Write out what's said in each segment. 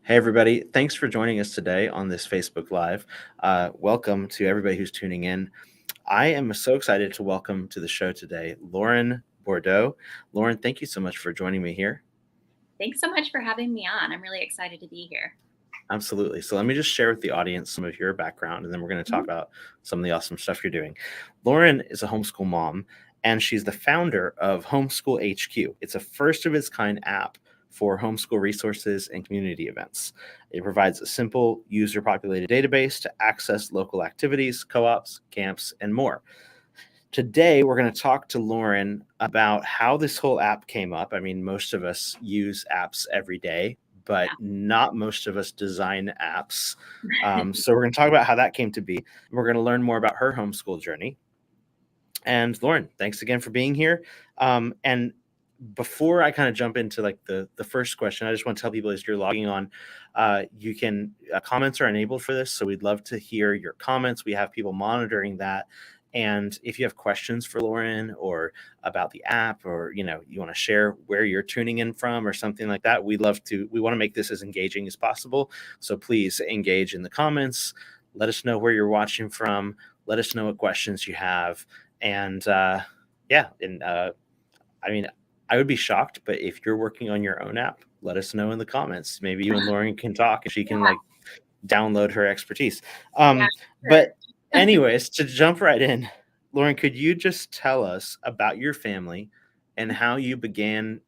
Hey, everybody. Thanks for joining us today on this Facebook Live. Welcome to everybody who's tuning in. I am so excited to welcome to the show today Lauren Bordeaux. Lauren, thank you so much for joining me here. Thanks so much for having me on. I'm really excited to be here. Absolutely. So let me just share with the audience some of your background, and then we're going to talk about some of the awesome stuff you're doing. Lauren is a homeschool mom, and she's the founder of Homeschool HQ. It's a first of its kind app for homeschool resources and community events. It provides a simple user-populated database to access local activities, co-ops, camps, and more. Today, we're going to talk to Lauren about how this whole app came up. I mean, most of us use apps every day, but not most of us design apps. So we're going to talk about how that came to be. We're going to learn more about her homeschool journey. And Lauren, thanks again for being here. And before I kind of jump into like the first question, I just want to tell people as you're logging on, you can comments are enabled for this. So we'd love to hear your comments. We have people monitoring that. And if you have questions for Lauren or about the app, or you want to share where you're tuning in from or something like that, we want to make this as engaging as possible. So please engage in the comments. Let us know where you're watching from. Let us know what questions you have. And I mean, I would be shocked, but if you're working on your own app, let us know in the comments. Maybe you and Lauren can talk and she can download her expertise. Sure. But anyways, to jump right in, Lauren, could you just tell us about your family and how you began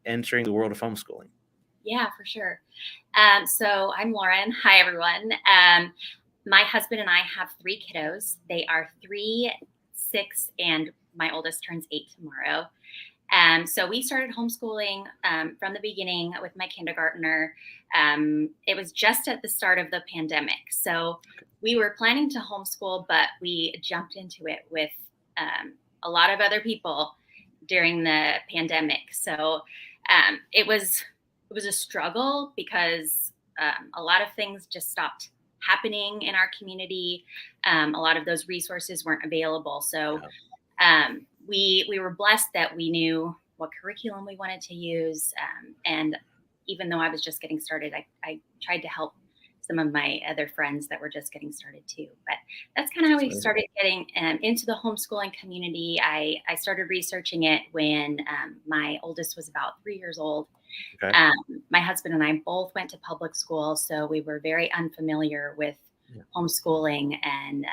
entering the world of homeschooling? Yeah, for sure. So I'm Lauren. Hi, everyone. My husband and I have 3 kiddos. They are 3, 6, and my oldest turns 8 tomorrow. So we started homeschooling from the beginning with my kindergartner. It was just at the start of the pandemic. So we were planning to homeschool, but we jumped into it with a lot of other people during the pandemic. So it was a struggle because a lot of things just stopped happening in our community. A lot of those resources weren't available. So we were blessed that we knew what curriculum we wanted to use. And even though I was just getting started, I tried to help some of my other friends that were just getting started too. But that's kind of how we started getting into the homeschooling community. I started researching it when my oldest was about 3 years old. Okay. My husband and I both went to public school, so we were very unfamiliar with homeschooling, and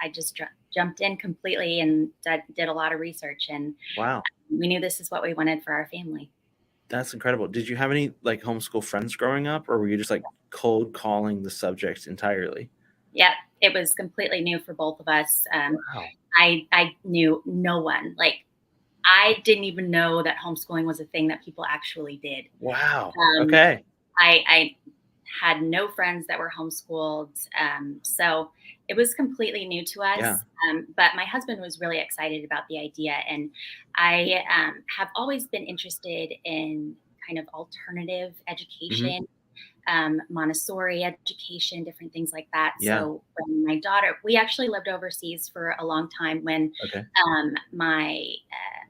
I just jumped in completely and did a lot of research, and wow, we knew this is what we wanted for our family. That's incredible. Did you have any like homeschool friends growing up, or were you just like cold calling the subject entirely? Yeah, it was completely new for both of us. Wow. I knew no one. Like, I didn't even know that homeschooling was a thing that people actually did. Wow. Okay. I had no friends that were homeschooled. So it was completely new to us. Yeah. But my husband was really excited about the idea. And I have always been interested in kind of alternative education, Montessori education, different things like that. Yeah. So when my daughter, we actually lived overseas for a long time when my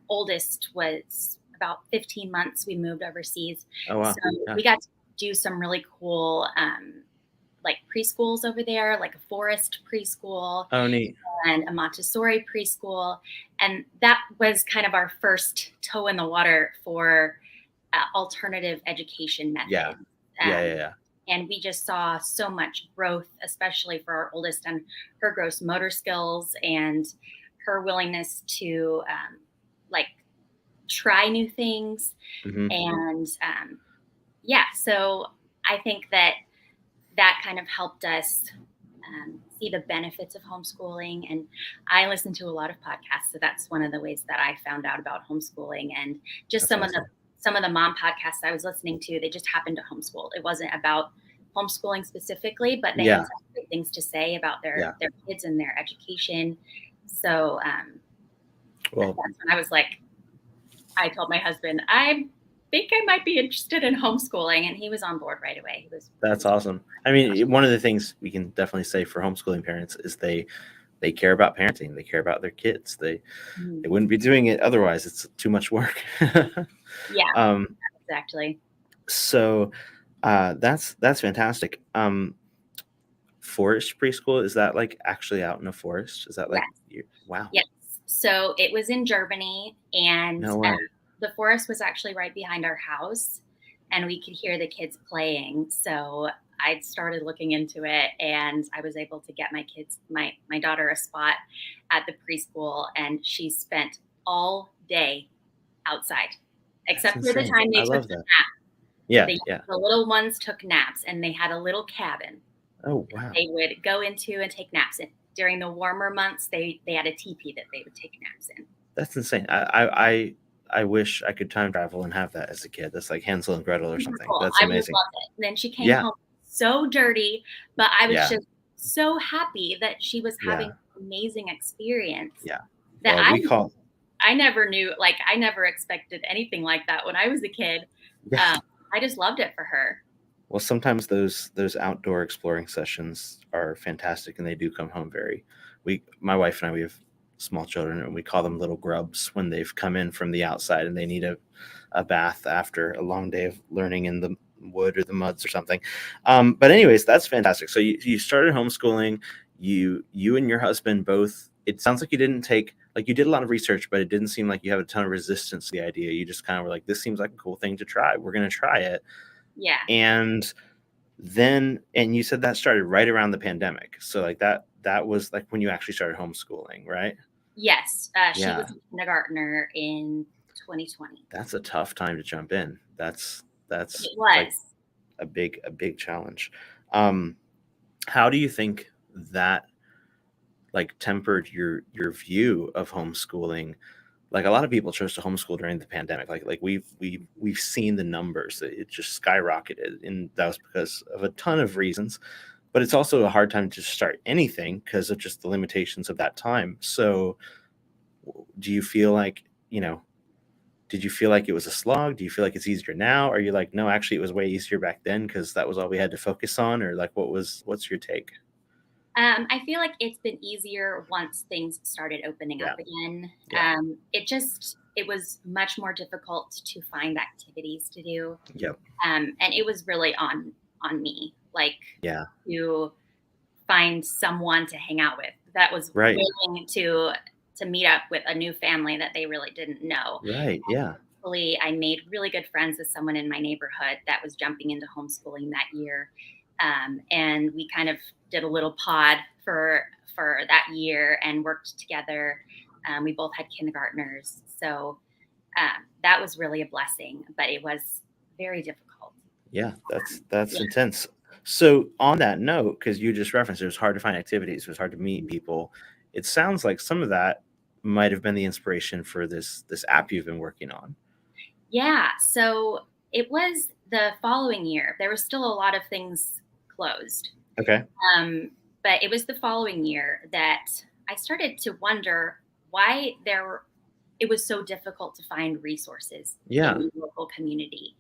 oldest was about 15 months, we moved overseas. Oh, wow. So we got to do some really cool like preschools over there, like a forest preschool. Oh, neat. And a Montessori preschool. And that was kind of our first toe in the water for alternative education methods. Yeah. And we just saw so much growth, especially for our oldest, and her gross motor skills and her willingness to like try new things. And so I think that kind of helped us see the benefits of homeschooling. And I listen to a lot of podcasts, so that's one of the ways that I found out about homeschooling. And just some of the mom podcasts I was listening to, they just happened to homeschool. It wasn't about homeschooling specifically, but they had some great things to say about their kids and their education. So that's when I was like, I told my husband, I think I might be interested in homeschooling, and he was on board right away. That's awesome. I mean, one of the things we can definitely say for homeschooling parents is they care about parenting. They care about their kids. They wouldn't be doing it otherwise. It's too much work. Yeah, exactly. So That's fantastic. Forest preschool, is that like actually out in a forest? Is that like wow? Yes. So it was in Germany, and No way. the forest was actually right behind our house, and we could hear the kids playing. So I started looking into it, and I was able to get my daughter a spot at the preschool, and she spent all day outside, That's except for the insane. time they I took love the that. nap. Yeah, The yeah. the little ones took naps, and they had a little cabin Oh wow. they would go into and take naps in. During the warmer months, they had a teepee that they would take naps in. That's insane. I wish I could time travel and have that as a kid. That's like Hansel and Gretel or something. Wonderful. That's I would have amazing. loved it. And then she came Yeah, home so dirty, but I was yeah, just so happy that she was having yeah, an amazing experience yeah. that Well, we call I never knew, like, I never expected anything like that when I was a kid. yeah. I just loved it for her. Well, sometimes those outdoor exploring sessions are fantastic, and they do come home very. My wife and I, we have small children, and we call them little grubs when they've come in from the outside and they need a bath after a long day of learning in the wood or the muds or something. But anyways, that's fantastic. So you started homeschooling. You and your husband both. It sounds like you didn't take like you did a lot of research, but it didn't seem like you have a ton of resistance to the idea. You just kind of were like, this seems like a cool thing to try. We're going to try it. Yeah. And and you said that started right around the pandemic. So like that was like when you actually started homeschooling, right? Yes. She Yeah. was a kindergartner in 2020. That's a tough time to jump in. That's It like was. a big challenge. Um, how do you think that like tempered your view of homeschooling? Like a lot of people chose to homeschool during the pandemic. Like we've seen the numbers. It just skyrocketed, and that was because of a ton of reasons. But it's also a hard time to start anything because of just the limitations of that time. So, do you feel like did you feel like it was a slog? Do you feel like it's easier now? Or are you like, no, actually, it was way easier back then because that was all we had to focus on? Or like, what's your take? I feel like it's been easier once things started opening up Yeah, again. yeah, It was much more difficult to find activities to do, yep, and it was really on me, like, yeah, to find someone to hang out with that was right, willing to meet up with a new family that they really didn't know. right, yeah, Luckily, I made really good friends with someone in my neighborhood that was jumping into homeschooling that year, and we kind of did a little pod for that year and worked together. We both had kindergartners, so that was really a blessing, but it was very difficult. yeah. That's Yeah. intense. So on that note, because you just referenced it was hard to find activities, it was hard to meet people. It sounds like some of that might have been the inspiration for this app you've been working on. Yeah, so it was the following year. There were still a lot of things closed. Okay. Um, but it was the following year that I started to wonder why it was so difficult to find resources in Yeah. the local community.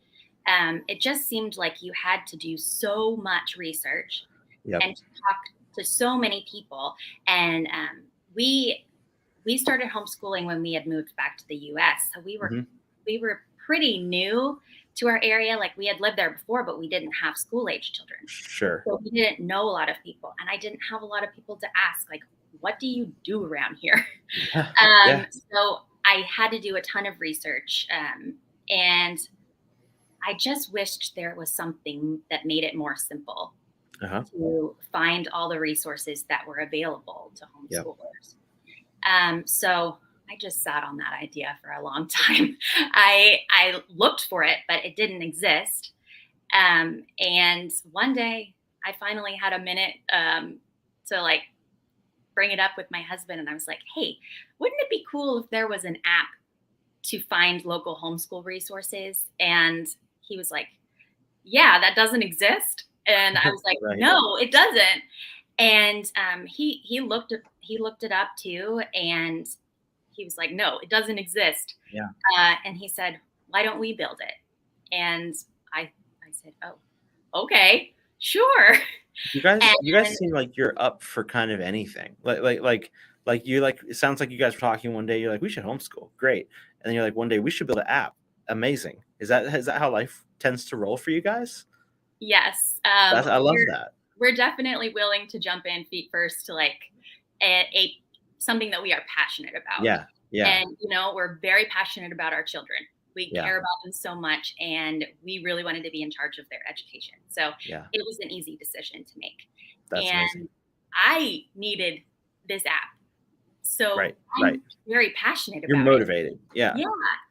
It just seemed like you had to do so much research Yep. and talk to so many people. And we started homeschooling when we had moved back to the U.S. So Hmm. we were pretty new to our area. Like, we had lived there before, but we didn't have school age children. Sure. So we didn't know a lot of people, and I didn't have a lot of people to ask, like, what do you do around here? Yeah. Yeah. So I had to do a ton of research, and I just wished there was something that made it more simple Uh-huh. to find all the resources that were available to Yep. homeschoolers. So I just sat on that idea for a long time. I looked for it, but it didn't exist. And one day I finally had a minute to, like, bring it up with my husband. And I was like, hey, wouldn't it be cool if there was an app to find local homeschool resources? And he was like, yeah, that doesn't exist. And I was like, Right. no, it doesn't. And he looked it up too, and he was like, no, it doesn't exist. Yeah. And he said, why don't we build it? And I said, oh, okay, sure. You guys And seem like you're up for kind of anything. Like you like it sounds like you guys were talking one day, you're like, we should homeschool. Great. And then you're like, one day we should build an app. Amazing. Is that how life tends to roll for you guys? Yes. I love that. We're definitely willing to jump in feet first to like a something that we are passionate about. Yeah. Yeah. And, we're very passionate about our children. We Yeah. care about them so much, and we really wanted to be in charge of their education. So Yeah. it was an easy decision to make. That's amazing. And I needed this app. So Right. Right. I'm very passionate You're about it. motivated. Yeah. Yeah.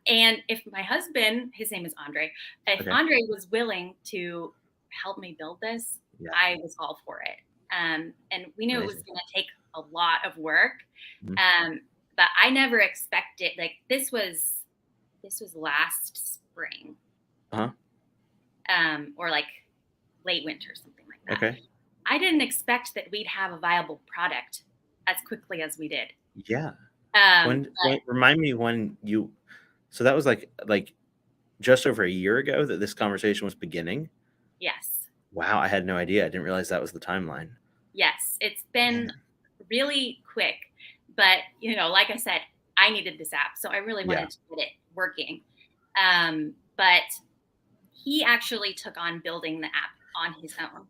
And if my husband, his name is Andre, if Okay. Andre was willing to help me build this, Yeah. I was all for it. And we knew it was Amazing. going to take a lot of work. Mhm. But I never expected, like, this was last spring, Uh-huh. or like late winter, something like that. Okay. I didn't expect that we'd have a viable product as quickly as we did. Yeah. But Remind me when so that was like just over a year ago that this conversation was beginning. yes, Wow, I had no idea. I didn't realize that was the timeline. yes, it's been really quick. But, like I said, I needed this app, so I really wanted to get it working. But he actually took on building the app on his own.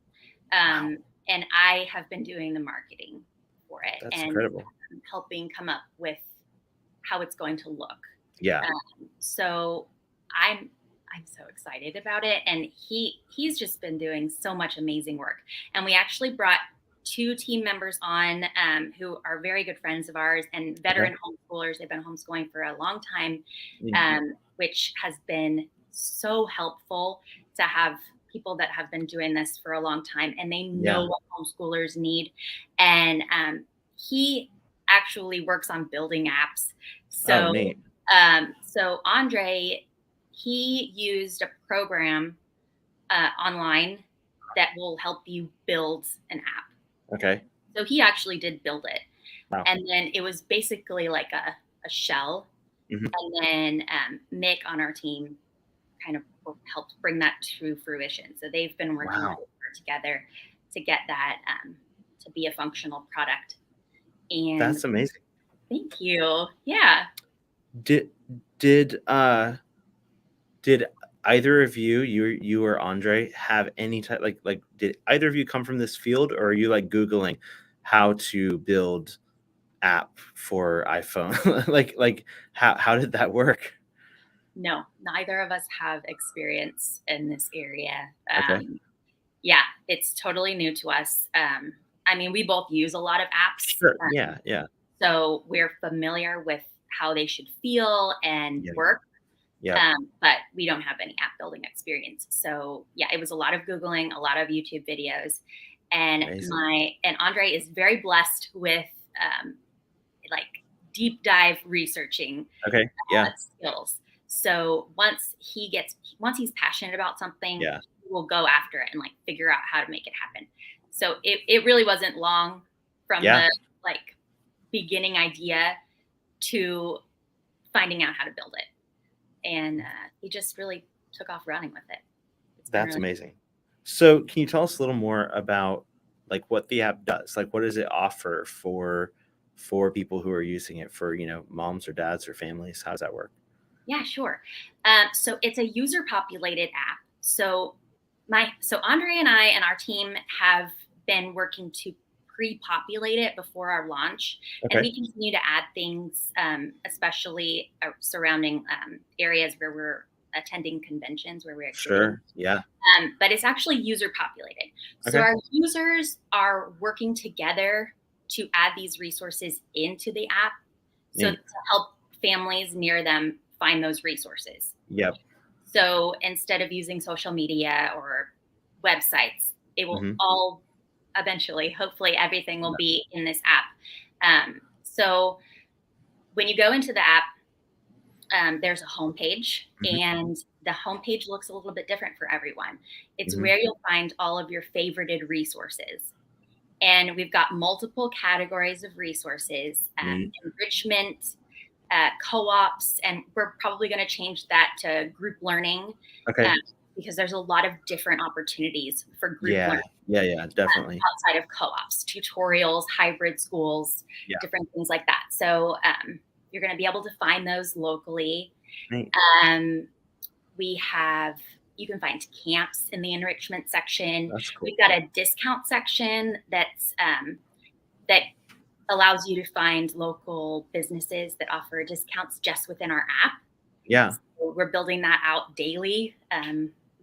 Wow. And I have been doing the marketing for it That's and incredible. helping come up with how it's going to look. Yeah. So I'm so excited about it. And he's just been doing so much amazing work. And we actually brought 2 team members on who are very good friends of ours and veteran homeschoolers. They've been homeschooling for a long time, which has been so helpful to have people that have been doing this for a long time and they know what homeschoolers need. And he actually works on building apps. So, neat. So Andre, he used a program online that will help you build an app. Okay. So he actually did build it. Wow. And then it was basically like a shell. Mhm. And then Mick on our team kind of helped bring that to fruition. So they've been working together to get that to be a functional product. And that's amazing. Thank you. Yeah. Did either of you or Andre have any type like did either of you come from this field, or are you like Googling how to build app for iPhone? like how did that work? No, neither of us have experience in this area. Okay. Yeah, it's totally new to us. I mean, we both use a lot of apps. Sure. Yeah. So we're familiar with how they should feel and work. Yeah. But we don't have any app building experience. So yeah, it was a lot of Googling, a lot of YouTube videos. And Amazing. Andre is very blessed with like deep dive researching skills. So once he's passionate about something, he will go after it and like figure out how to make it happen. So it really wasn't long from the like beginning idea to finding out how to build it. And he just really took off running with it. That's amazing. So can you tell us a little more about like what the app does? Like, what does it offer for people who are using it, for, moms or dads or families? How does that work? Yeah, sure. So it's a user-populated app. So Andre and I and our team have been working to pre-populate it before our launch, and we continue to add things, especially surrounding areas where we're attending conventions where we're exhibiting. But it's actually user-populated. So our users are working together to add these resources into the app, so to help families near them find those resources. Yep. So instead of using social media or websites, it will all eventually, hopefully everything will be in this app. So when you go into the app, there's a homepage, and the homepage looks a little bit different for everyone. It's where you'll find all of your favorited resources. And we've got multiple categories of resources, enrichment, co-ops, and we're probably going to change that to group learning. Because there's a lot of different opportunities for group learning. Yeah, definitely. Outside of co-ops, tutorials, hybrid schools, different things like that. So you're going to be able to find those locally. Right. We have You can find camps in the enrichment section. That's cool. We've got a discount section that's that allows you to find local businesses that offer discounts just within our app. Yeah, So we're building that out daily.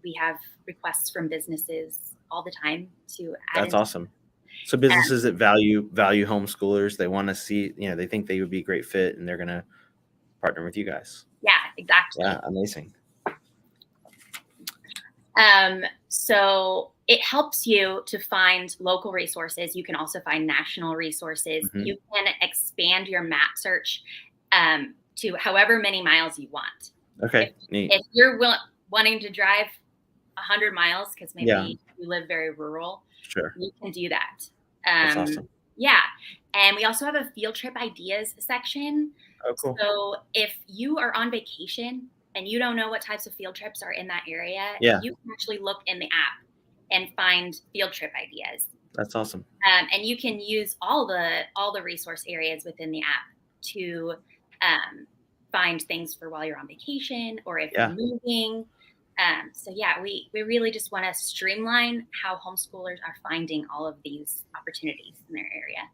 We have requests from businesses all the time to add that's in. awesome. So businesses that value homeschoolers, they want to see, they think they would be a great fit, and they're going to partner with you guys. Yeah, exactly. Yeah, amazing. So it helps you to find local resources. You can also find national resources. Mhm. You can expand your map search to however many miles you want. Okay, neat. If you're wanting to drive 100 miles because maybe Yeah. you live very rural, Sure. you can do that. That's awesome. Yeah. And we also have a field trip ideas section. Oh, cool. So if you are on vacation and you don't know what types of field trips are in that area, Yeah. you can actually look in the app and find field trip ideas. That's awesome. And you can use all the resource areas within the app to find things for while you're on vacation or if Yeah. you're moving. So yeah, we really just want to streamline how homeschoolers are finding all of these opportunities in their area.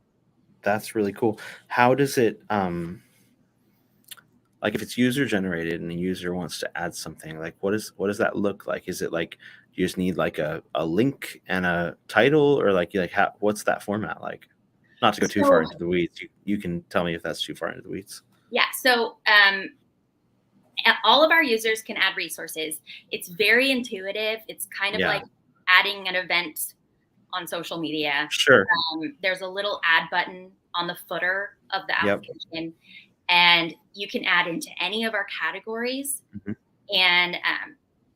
That's really cool. How does it, like if it's user generated and the user wants to add something, like what does that look like? Is it like you just need like a link and a title, or what's that format like? Not to go too far into the weeds. You can tell me if that's too far into the weeds. Yeah. So all of our users can add resources. It's very intuitive. It's kind of Yeah. like adding an event on social media. Sure. There's a little add button on the footer of the Yep. application, and you can add into any of our categories Mhm. and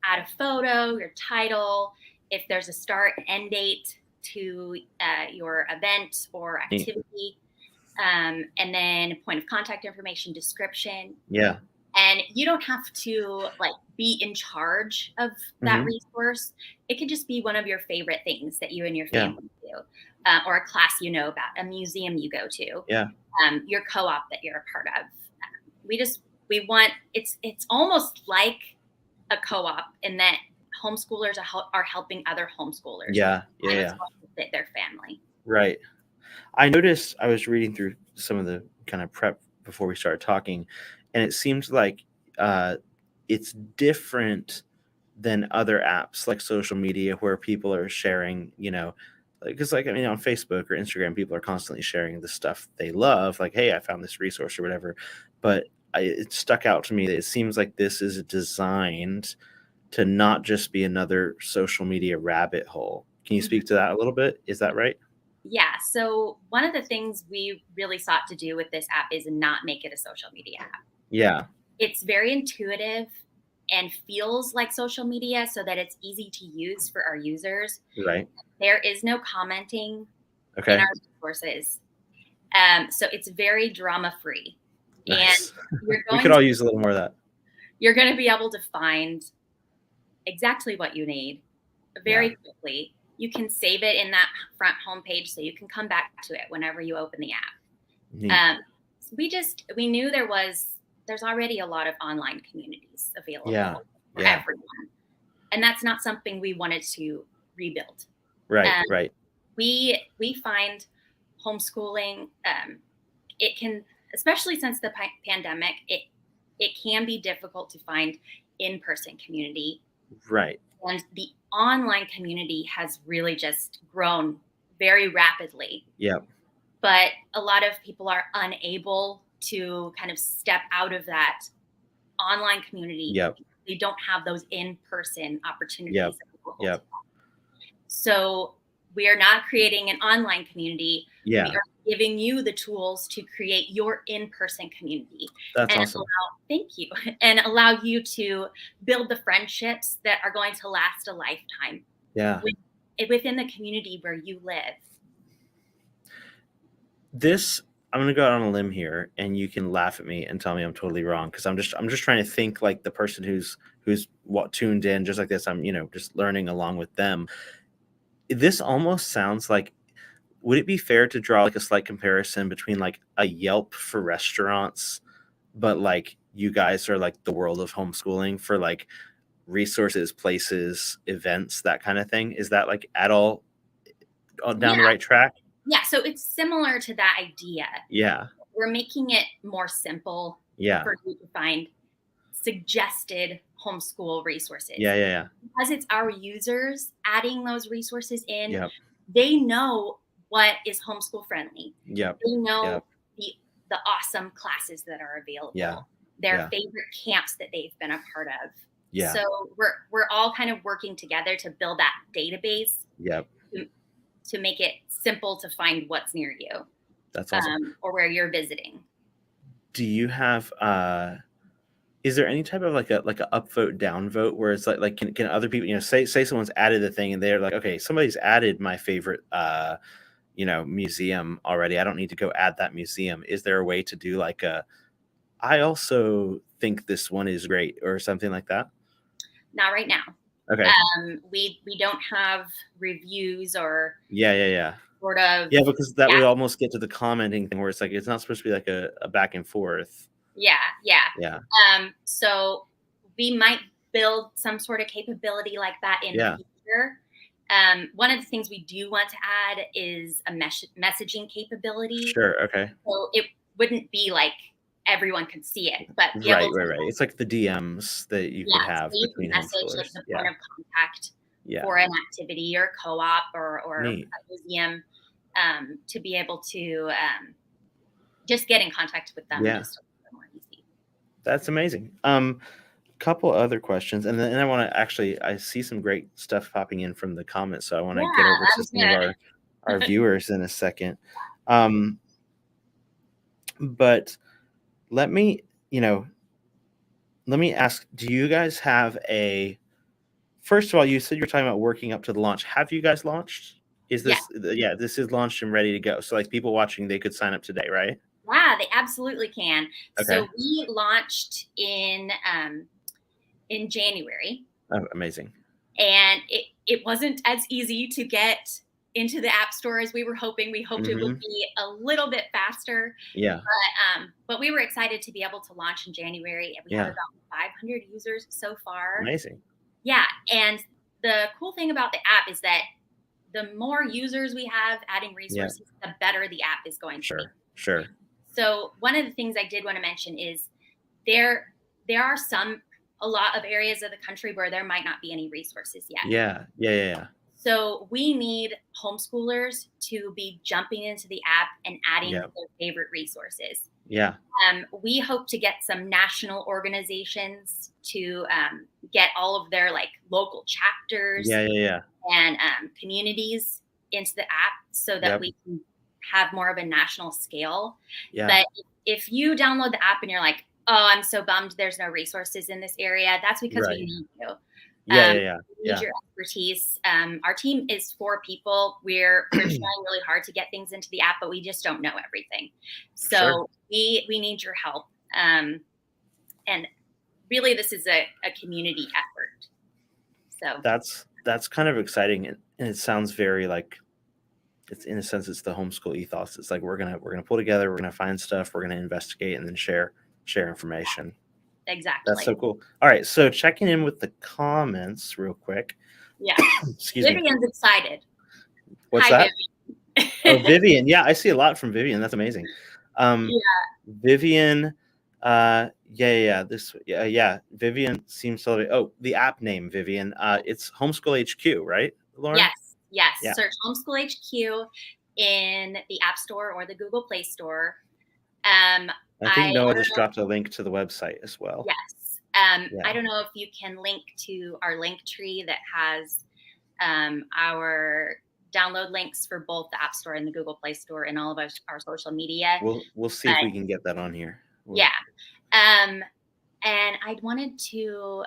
add a photo, your title, if there's a start and end date to your event or Neat. activity, and then point of contact information, description. Yeah. And you don't have to like be in charge of that Mhm. resource. It could just be one of your favorite things that you and your Yeah. family do, or a class you know about, a museum you go to, Yeah. your co-op that you're a part of. We want it's almost like a co-op in that homeschoolers are helping other homeschoolers. Yeah. kind of Yeah. fit their family. Right. I noticed, I was reading through some of the kind of prep before we started talking, and it seems like it's different than other apps like social media where people are sharing, because on Facebook or Instagram, people are constantly sharing the stuff they love, like, hey, I found this resource or whatever. But it stuck out to me that it seems like this is designed to not just be another social media rabbit hole. Can you speak to that a little bit? Is that right? Yeah. So one of the things we really sought to do with this app is not make it a social media app. Yeah. It's very intuitive and feels like social media so that it's easy to use for our users. Right. There is no commenting Okay. in our resources. So it's very drama free. Nice. And you're We going could all use a little more of that. you're going to be able to find exactly what you need very quickly. You can save it in that front homepage so you can come back to it whenever you open the app. Neat. We knew there's already a lot of online communities available for everyone. And that's not something we wanted to rebuild. Right. Right. We find homeschooling, it can, especially since the pandemic, it can be difficult to find in-person community. Right. And the online community has really just grown very rapidly. Yep. But a lot of people are unable to kind of step out of that online community. Yep. They don't have those in-person opportunities. Yep. So we are not creating an online community. Yeah. We are giving you the tools to create your in-person community. That's awesome. Thank you. And allow you to build the friendships that are going to last a lifetime. Yeah. Within the community where you live. I'm going to go out on a limb here, and you can laugh at me and tell me I'm totally wrong, because I'm just trying to think like the person who's tuned in just like this. I'm just learning along with them. This almost sounds like, would it be fair to draw like a slight comparison between like a Yelp for restaurants, but like you guys are like the world of homeschooling for like resources, places, events, that kind of thing. Is that like at all down the Yeah. right track? Yeah. So it's similar to that idea. Yeah. We're making it more simple Yeah. for you to find suggested homeschool resources. Yeah. Because it's our users adding those resources in, Yep. they know what is homeschool friendly. Yep. They know Yep. the awesome classes that are available, Yeah. their Yeah. favorite camps that they've been a part of. Yeah. So we're all kind of working together to build that database. Yep. To make it simple to find what's near you. That's awesome. Or where you're visiting. Do you have is there any type of like a upvote downvote where it's like can other people, you know, say someone's added the thing and they're like, okay, somebody's added my favorite you know, museum already, I don't need to go add that museum. Is there a way to do like I also think this one is great or something like that? Not right now. Okay. We don't have reviews or Yeah. sort of. Yeah, because that would almost get to the commenting thing where it's like it's not supposed to be like a back and forth. Yeah. Yeah. So we might build some sort of capability like that in the future. One of the things we do want to add is a messaging capability. Sure. Okay. So it wouldn't be like everyone could see it, but Right. It's like the DMs that you could have so you between can message homeschoolers. like the point of contact Yeah. for an activity or co-op or Neat. a museum, to be able to just get in contact with them. Yeah. Just a little more easy. That's amazing. Couple other questions, and then I want to actually, I see some great stuff popping in from the comments, so I want to get over to some of our viewers in a second. But let me ask, do you guys have first of all, you said you're talking about working up to the launch. Have you guys launched? Is this, this is launched and ready to go. So like people watching, they could sign up today, right? Yeah, they absolutely can. Okay. So we launched in January. Oh, amazing. And it wasn't as easy to get into the App Store as we were hoping. We hoped it would be a little bit faster. Yeah. But we were excited to be able to launch in January, and we have about 500 users so far. Amazing. Yeah, and the cool thing about the app is that the more users we have adding resources, the better the app is going to be. Sure. So one of the things I did want to mention is there are a lot of areas of the country where there might not be any resources yet. Yeah. So we need homeschoolers to be jumping into the app and adding their favorite resources. Yeah. We hope to get some national organizations to get all of their like local chapters and communities into the app so that we can have more of a national scale. Yeah. But if you download the app and you're like, oh, I'm so bummed there's no resources in this area, that's because we need you. We need your expertise. Our team is 4 people. We're trying really hard to get things into the app, but we just don't know everything. So we need your help. And really, this is a community effort. So that's kind of exciting, and it sounds very like, it's in a sense, it's the homeschool ethos. It's like we're gonna pull together, we're gonna find stuff, we're gonna investigate, and then share information. Exactly. That's so cool. All right, so checking in with the comments real quick. Yeah. Excuse me. Vivian's excited. What's Hi, that? Vivian. Oh, Vivian. Yeah, I see a lot from Vivian. That's amazing. Vivian. Vivian seems to. The app name Vivian. It's Homeschool HQ, right, Lauren? Yes. Yeah. Search Homeschool HQ in the App Store or the Google Play Store. I think Noah just dropped a link to the website as well. Yes. I don't know if you can link to our link tree that has our download links for both the App Store and the Google Play Store and all of our social media. We'll see if we can get that on here. And I wanted to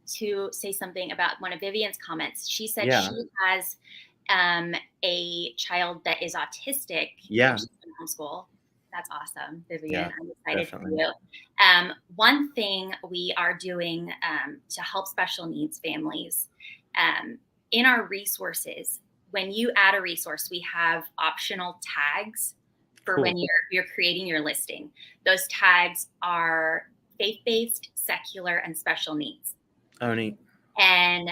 say something about one of Vivian's comments. She said she has a child that is autistic. Yeah. She's in homeschool. That's awesome, Vivian. Yeah, I'm excited definitely. for you. One thing we are doing to help special needs families, in our resources, when you add a resource, we have optional tags for when you're creating your listing. Those tags are faith-based, secular, and special needs. Oh, neat. And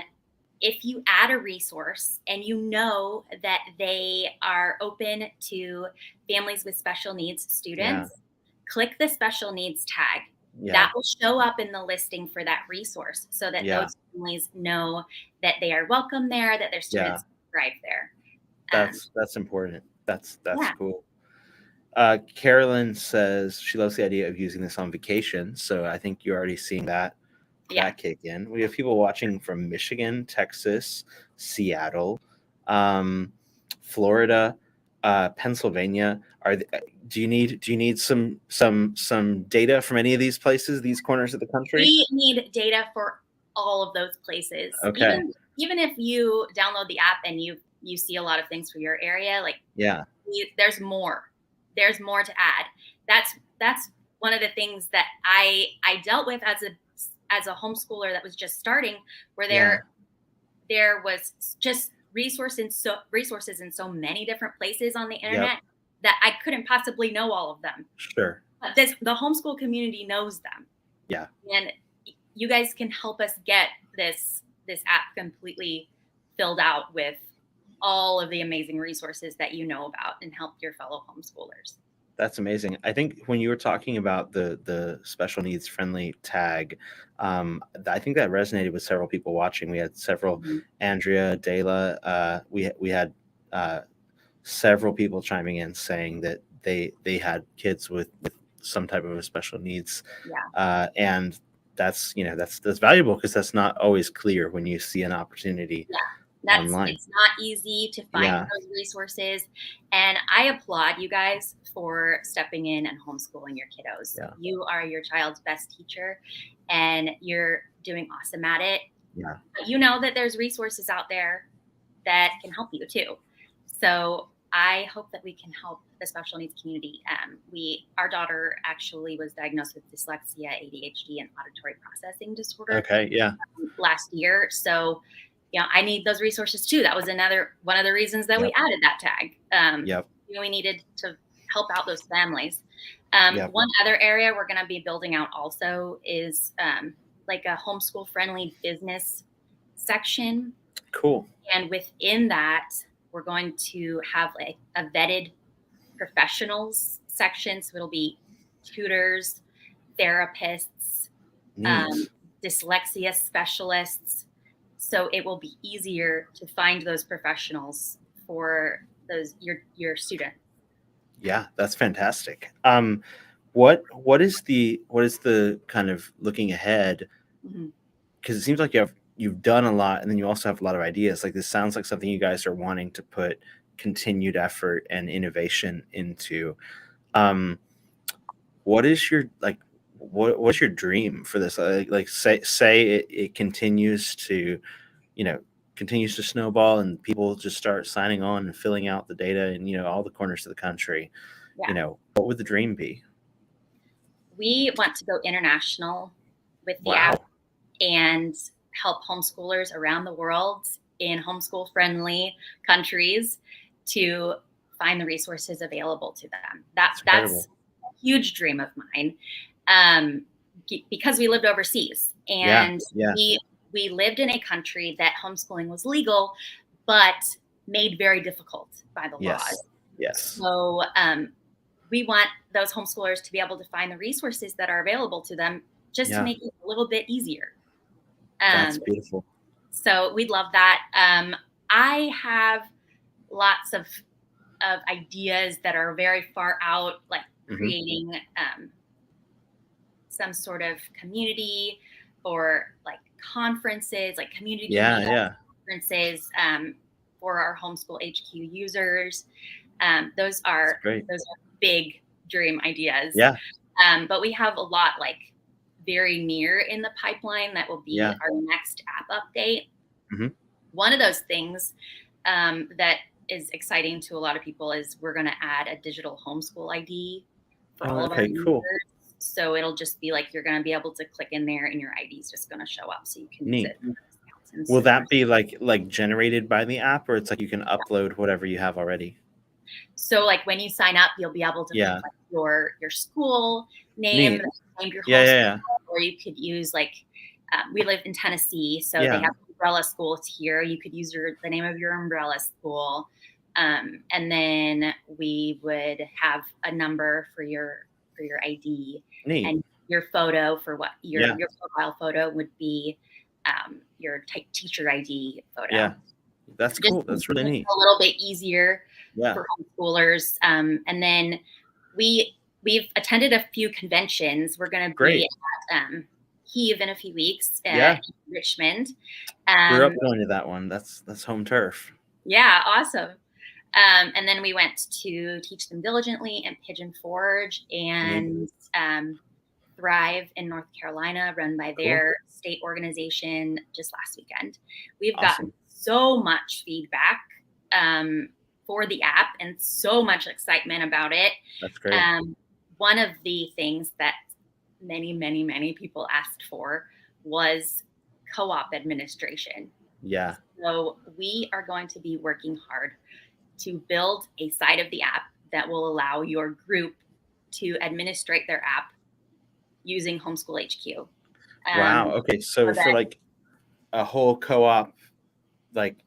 if you add a resource and you know that they are open to families with special needs students, click the special needs tag. That will show up in the listing for that resource so that those families know that they are welcome there, that their students thrive there. That's important. That's cool. Carolyn says she loves the idea of using this on vacation. So I think you're already seeing that kick in. We have people watching from Michigan, Texas, Seattle, Florida, Pennsylvania. Do you need some data from any of these places, these corners of the country? We need data for all of those places. Okay. Even if you download the app and you see a lot of things for your area, like there's more. There's more to add. That's one of the things that I dealt with as a homeschooler that was just starting, where there was just resources in so many different places on the internet that I couldn't possibly know all of them. Sure. But the homeschool community knows them. Yeah. And you guys can help us get this app completely filled out with all of the amazing resources that you know about and help your fellow homeschoolers. That's amazing. I think when you were talking about the special needs friendly tag, I think that resonated with several people watching. We had several, Andrea, Dayla, we had several people chiming in saying that they had kids with some type of a special needs. And that's valuable because that's not always clear when you see an opportunity. Online. It's not easy to find those resources. And I applaud you guys for stepping in and homeschooling your kiddos. You are your child's best teacher and you're doing awesome at it. But you know that there's resources out there that can help you too. So I hope that we can help the special needs community. Our daughter actually was diagnosed with dyslexia, ADHD, and auditory processing disorder. Last year. So I need those resources too. That was one of the reasons that we added that tag. We needed to help out those families. One other area we're going to be building out also is like a homeschool friendly business section. Cool. And within that, we're going to have like a vetted professionals section. So it'll be tutors, therapists, dyslexia specialists. So it will be easier to find those professionals for your student. Yeah, that's fantastic. What is the kind of looking ahead? Because it seems like you've done a lot, and then you also have a lot of ideas. Like this sounds like something you guys are wanting to put continued effort and innovation into. What is your what's your dream for this? Like say it continues to, continues to snowball and people just start signing on and filling out the data in, all the corners of the country. What would the dream be? We want to go international with the app and help homeschoolers around the world in homeschool friendly countries to find the resources available to them. That's a huge dream of mine. Because we lived overseas and we lived in a country that homeschooling was legal, but made very difficult by the laws. So we want those homeschoolers to be able to find the resources that are available to them just to make it a little bit easier. That's beautiful. So we'd love that. I have lots of ideas that are very far out, like creating some sort of community or like conferences, like community conferences for our Homeschool HQ users. Those are big dream ideas. But we have a lot like very near in the pipeline that will be our next app update. One of those things that is exciting to a lot of people is we're going to add a digital homeschool ID for all of our users. So it'll just be like you're going to be able to click in there and your ID is just going to show up so you can use it. Will that be like generated by the app, or it's like you can upload whatever you have already? So like when you sign up, you'll be able to put like your school name, Neat. the name of your Yeah. or you could use like we live in Tennessee, so Yeah. they have umbrella schools here. You could use the name of your umbrella school, and then we would have a number for your ID. Neat. And your photo for what your profile photo would be your teacher ID photo. Yeah, that's cool. That's really neat. A little bit easier Yeah. for homeschoolers. And then we've attended a few conventions. We're going to be at Heave in a few weeks in Richmond. Grew up going to that one. That's home turf. Yeah, awesome. And then we went to Teach Them Diligently and Pigeon Forge and Thrive in North Carolina, run by their state organization just last weekend. We've gotten so much feedback for the app and so much excitement about it. That's great. One of the things that many people asked for was co-op administration. Yeah. So we are going to be working hard to build a side of the app that will allow your group to administrate their app using Homeschool HQ. Wow. Okay. So for like a whole co-op, like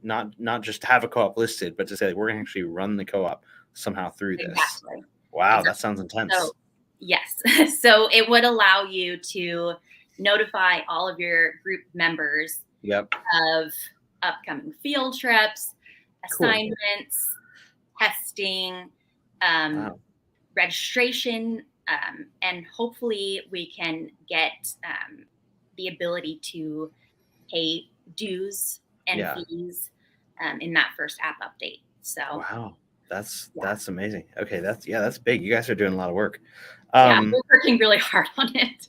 not just have a co-op listed, but to say we're going to actually run the co-op somehow through this. Wow. That sounds intense. So, yes. So it would allow you to notify all of your group members of upcoming field trips, assignments, testing, registration, and hopefully we can get the ability to pay dues and fees in that first app update. So wow, that's amazing. Okay, that's big. You guys are doing a lot of work. We're working really hard on it.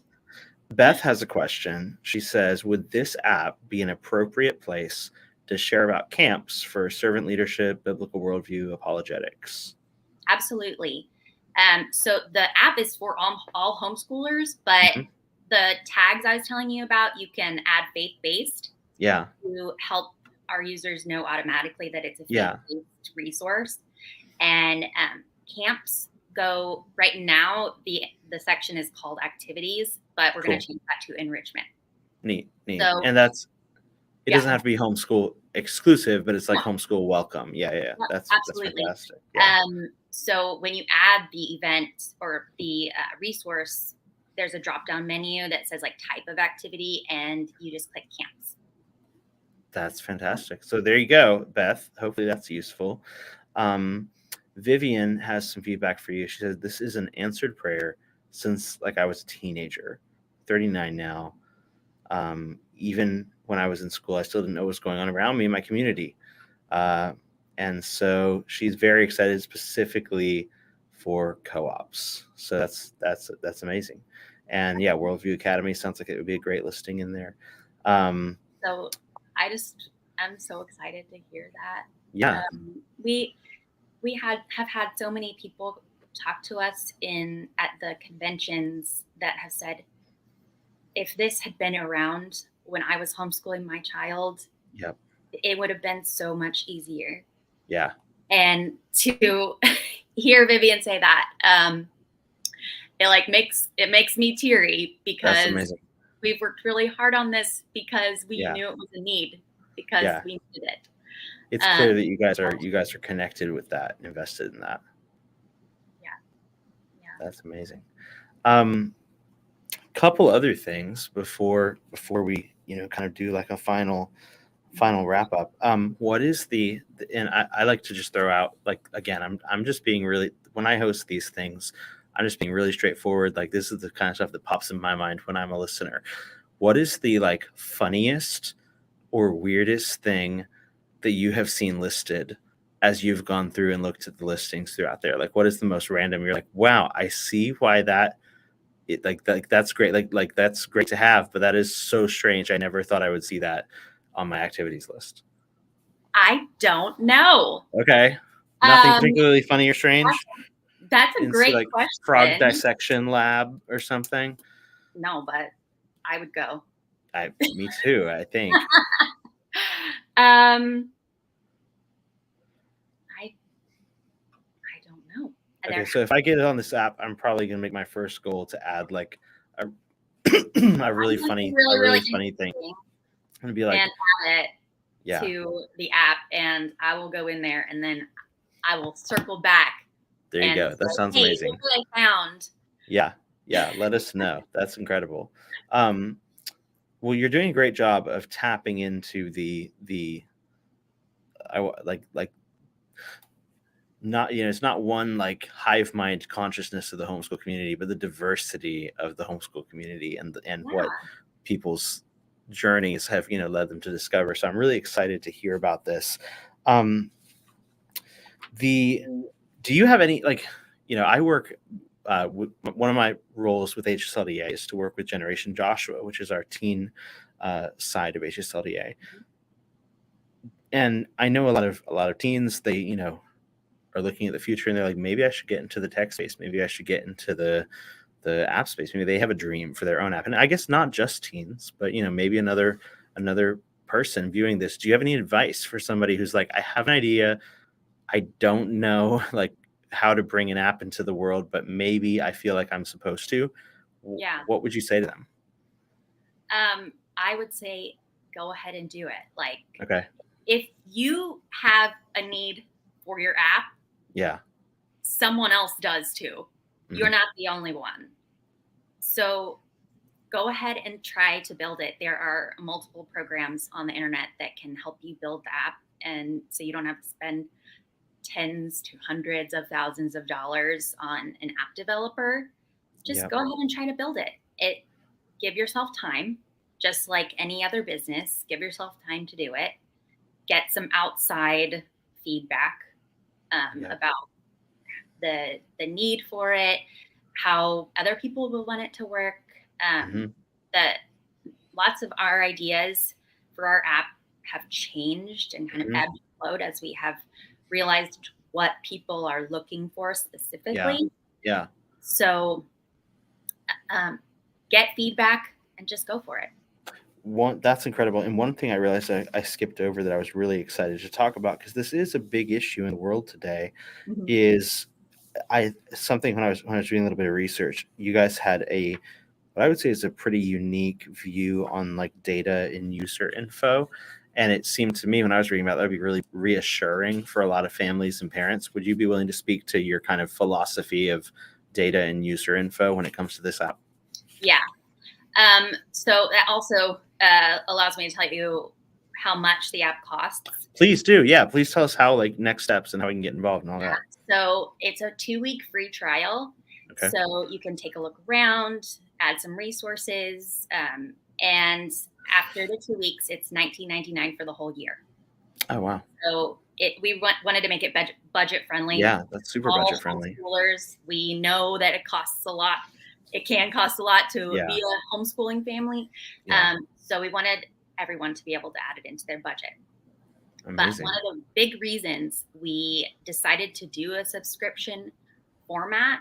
Beth has a question. She says, would this app be an appropriate place to share about camps for servant leadership, biblical worldview, apologetics? Absolutely. So the app is for all homeschoolers, but the tags I was telling you about, you can add faith-based to help our users know automatically that it's a faith-based resource. And camps go right now, the section is called activities, but we're going to change that to enrichment. Neat. So, and it doesn't have to be homeschool exclusive, but it's like homeschool welcome. Yeah. That's fantastic. Yeah. So when you add the event or the resource, there's a drop-down menu that says like type of activity, and you just click camps. That's fantastic. So there you go, Beth. Hopefully that's useful. Vivian has some feedback for you. She says, this is an answered prayer since like I was a teenager, 39 now. Even when I was in school, I still didn't know what was going on around me in my community. And so she's very excited specifically for co-ops. So that's amazing. And Worldview Academy sounds like it would be a great listing in there. So I'm so excited to hear that. Yeah. We have had so many people talk to us at the conventions that have said, if this had been around when I was homeschooling my child, it would have been so much easier. Yeah. And to hear Vivian say that, it makes me teary because we've worked really hard on this because we knew it was a need, because we needed it. It's clear that you guys are connected with that, invested in that. Yeah. That's amazing. Couple other things before we kind of do like a final wrap up. What is and I like to just throw out, like, again, I'm just being really, when I host these things, I'm just being really straightforward. Like, this is the kind of stuff that pops in my mind when I'm a listener. What is the like funniest or weirdest thing that you have seen listed as you've gone through and looked at the listings throughout there? Like, what is the most random? You're like, wow, I see why that's great. Like that's great to have, but that is so strange. I never thought I would see that on my activities list. I don't know. Okay. Nothing particularly funny or strange? That's a great question. Frog dissection lab or something? No, but I would go. Me too, I think. And Okay, so if I get it on this app, I'm probably gonna make my first goal to add like a, a really funny, really, really funny thing. interesting I'm gonna be like, and add it yeah, to the app, and I will go in there, and then I will circle back. there you And go. That say, sounds hey, amazing. look what I found. Yeah, let us know. That's incredible. Well, you're doing a great job of tapping into the like not, it's not one like hive mind consciousness of the homeschool community, but the diversity of the homeschool community and Yeah. what people's journeys have led them to discover. So I'm really excited to hear about this. Do you have any I work one of my roles with HSLDA is to work with Generation Joshua, which is our teen side of HSLDA. And I know a lot of teens, they are looking at the future and they're like, maybe I should get into the tech space, maybe I should get into the app space, maybe they have a dream for their own app. And I guess not just teens, but maybe another person viewing this. Do you have any advice for somebody who's like, I have an idea, I don't know like how to bring an app into the world, but maybe I feel like I'm supposed to? Yeah. What would you say to them? I would say go ahead and do it. Like, Okay. if you have a need for your app, Yeah. someone else does too. Mm-hmm. You're not the only one. So go ahead and try to build it. There are multiple programs on the internet that can help you build the app. And so you don't have to spend tens to hundreds of thousands of dollars on an app developer. Just go ahead and try to build it. Give yourself time, just like any other business. Give yourself time to do it. Get some outside feedback about the need for it, how other people will want it to work. That lots of our ideas for our app have changed and kind of ebbed and flowed as we have realized what people are looking for specifically. Yeah. So get feedback and just go for it. That's incredible. And one thing I realized I skipped over that I was really excited to talk about, because this is a big issue in the world today, is something when I was doing a little bit of research, you guys had what I would say is a pretty unique view on like data and user info. And it seemed to me when I was reading about that would be really reassuring for a lot of families and parents. Would you be willing to speak to your kind of philosophy of data and user info when it comes to this app? Yeah. So that also allows me to tell you how much the app costs. Please do. Yeah. Please tell us how, like, next steps and how we can get involved and all that. So it's a 2-week free trial. Okay. So you can take a look around, add some resources, and after the 2 weeks, it's $19.99 for the whole year. Oh, wow. So we wanted to make it budget friendly. Yeah, that's super budget friendly. Homeschoolers, we know that it costs a lot. It can cost a lot to be a homeschooling family. Yeah. So we wanted everyone to be able to add it into their budget. Amazing. But one of the big reasons we decided to do a subscription format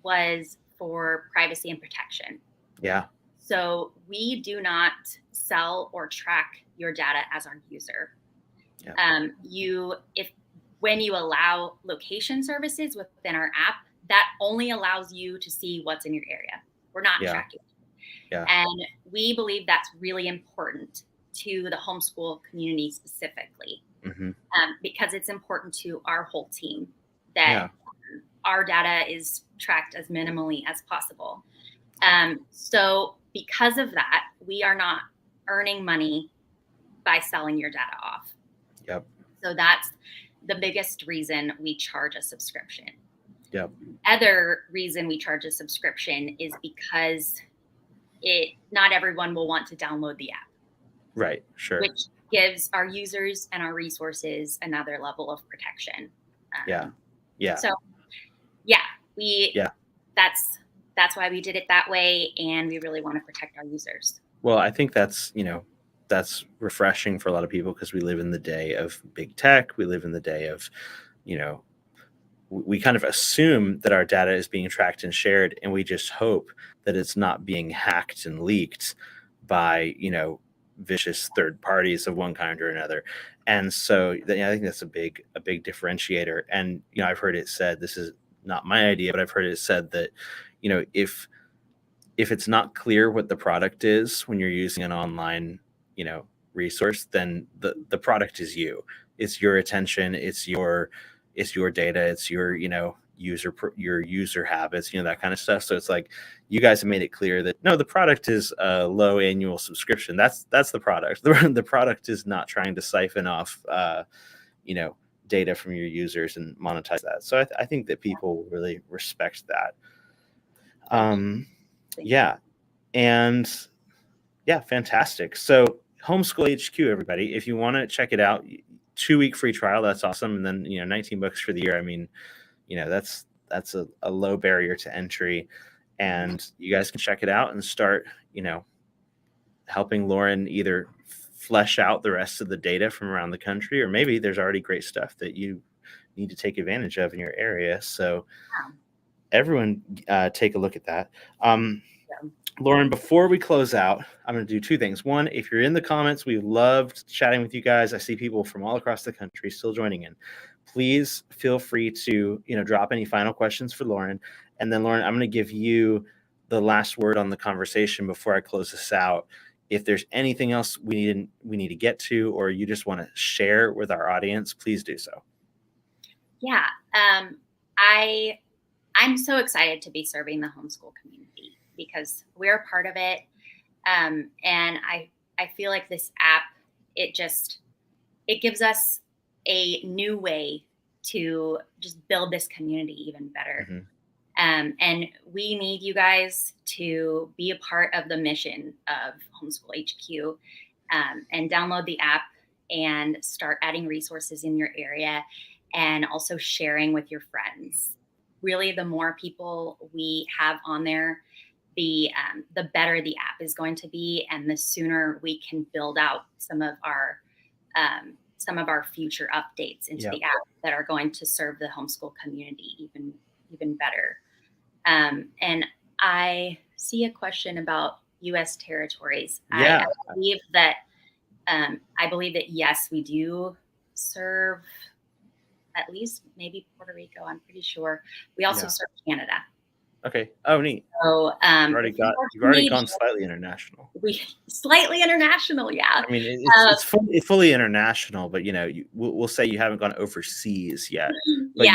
was for privacy and protection. Yeah. So we do not sell or track your data as our user. Yeah. When you allow location services within our app, that only allows you to see what's in your area. We're not tracking. Yeah. And we believe that's really important to the homeschool community specifically, because it's important to our whole team that our data is tracked as minimally as possible. So because of that, we are not earning money by selling your data off. Yep. So that's the biggest reason we charge a subscription. Yep. Other reason we charge a subscription is because not everyone will want to download the app. Right. Sure. Which gives our users and our resources another level of protection. Yeah. So that's why we did it that way, and we really want to protect our users. Well, I think that's refreshing for a lot of people, because we live in the day of big tech. We live in the day of, we kind of assume that our data is being tracked and shared, and we just hope that it's not being hacked and leaked by, vicious third parties of one kind or another. And so I think that's a big differentiator. And, I've heard it said, this is not my idea, but I've heard it said that, if it's not clear what the product is when you're using an online, resource, then the product is you. It's your attention. It's your data. It's your, your user habits, that kind of stuff. So it's like, you guys have made it clear that no, the product is a low annual subscription. That's the product. The product is not trying to siphon off, data from your users and monetize that. So I think that people really respect that. Yeah. And yeah, fantastic. So Homeschool HQ, everybody, if you want to check it out, 2-week free trial, that's awesome. And then, $19 for the year. I mean, that's a low barrier to entry, and you guys can check it out and start, helping Lauren either flesh out the rest of the data from around the country, or maybe there's already great stuff that you need to take advantage of in your area. So everyone take a look at that. Lauren, before we close out, I'm going to do 2 things. One, if you're in the comments, we loved chatting with you guys. I see people from all across the country still joining in. Please feel free to, drop any final questions for Lauren. And then, Lauren, I'm going to give you the last word on the conversation before I close this out. If there's anything else we need to get to, or you just want to share with our audience, please do so. Yeah. I'm so excited to be serving the homeschool community because we're a part of it. And I feel like this app, it gives us a new way to just build this community even better. Mm-hmm. And we need you guys to be a part of the mission of Homeschool HQ, and download the app and start adding resources in your area, and also sharing with your friends. Really, the more people we have on there, the better the app is going to be, and the sooner we can build out some of our future updates into the app that are going to serve the homeschool community even better. And I see a question about U.S. territories. Yeah. I believe that yes, we do serve at least maybe Puerto Rico. I'm pretty sure we also serve Canada. Okay. Oh, neat. So you've already gone slightly international. Slightly international, yeah. I mean, it's fully international, but we'll say you haven't gone overseas yet, but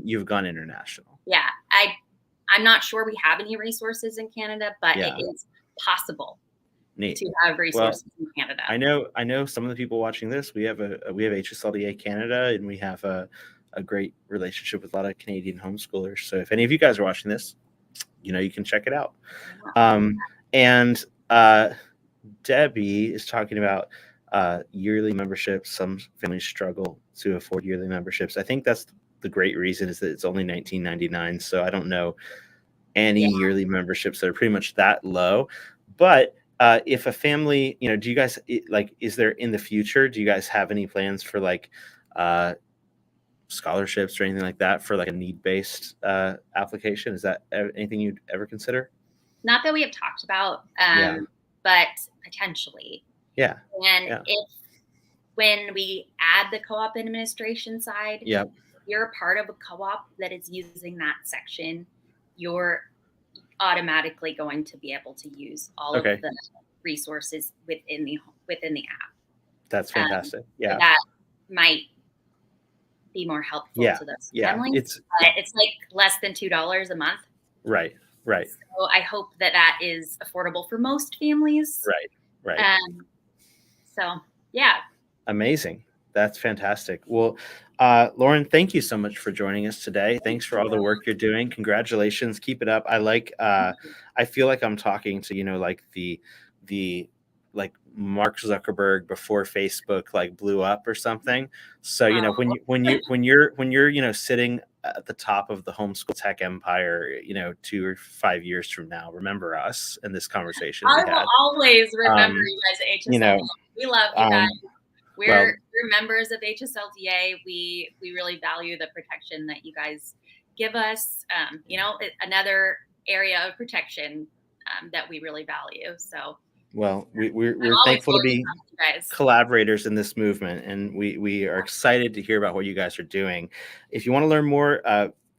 you've gone international. Yeah, I'm not sure we have any resources in Canada, but it is possible to have resources in Canada. I know some of the people watching this. We have HSLDA Canada, and we have a great relationship with a lot of Canadian homeschoolers. So if any of you guys are watching this, you can check it out. And Debbie is talking about yearly memberships. Some families struggle to afford yearly memberships. I think that's the great reason is that it's only $19.99. So I don't know any yearly memberships that are pretty much that low. But if a family, do you guys is there in the future, do you guys have any plans for scholarships or anything like that for a need-based application? Is that anything you'd ever consider? Not that we have talked about, but potentially. Yeah. And when we add the co-op administration side, if you're a part of a co-op that is using that section, you're automatically going to be able to use all of the resources within the app. That's fantastic. So that might be more helpful to those families. It's less than $2 a month. Right. So I hope that is affordable for most families. Right. So yeah. Amazing. That's fantastic. Well, Lauren, thank you so much for joining us today. Thanks for all the work you're doing. Congratulations. Keep it up. I feel like I'm talking to, the Mark Zuckerberg before Facebook blew up or something. So, when you're sitting at the top of the homeschool tech empire, 2 or 5 years from now, remember us and this conversation. I will always remember you guys at HSLDA. We love you guys. We're members of HSLDA. We really value the protection that you guys give us. Another area of protection that we really value. So. Well, we're thankful to be collaborators in this movement, and we are excited to hear about what you guys are doing. If you want to learn more,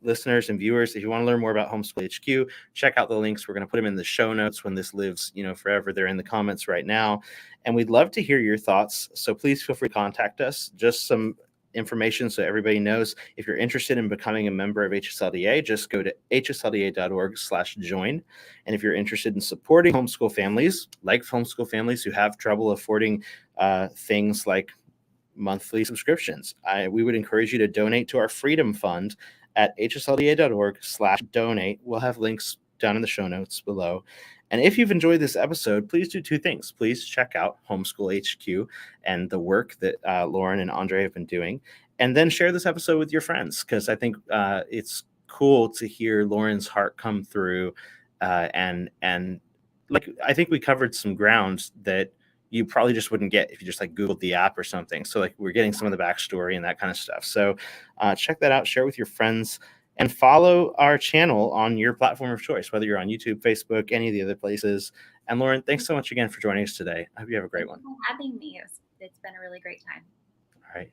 listeners and viewers, if you want to learn more about Homeschool HQ, check out the links. We're going to put them in the show notes when this lives, forever. They're in the comments right now. And we'd love to hear your thoughts. So please feel free to contact us. Just some information so everybody knows. If you're interested in becoming a member of HSLDA, just go to hslda.org/join. And if you're interested in supporting homeschool families, like homeschool families who have trouble affording things like monthly subscriptions, we would encourage you to donate to our Freedom Fund at hslda.org/donate. We'll have links down in the show notes below. And if you've enjoyed this episode, please do two things. Please check out Homeschool HQ and the work that Lauren and Andre have been doing. And then share this episode with your friends, because I think it's cool to hear Lauren's heart come through. And like, I think we covered some ground that you probably just wouldn't get if you just like Googled the app or something. So like, we're getting some of the backstory and that kind of stuff. So check that out, share with your friends, and follow our channel on your platform of choice, whether you're on YouTube, Facebook, any of the other places. And Lauren, thanks so much again for joining us today. I hope you have a great one. Thank you for having me. It's been a really great time. All right.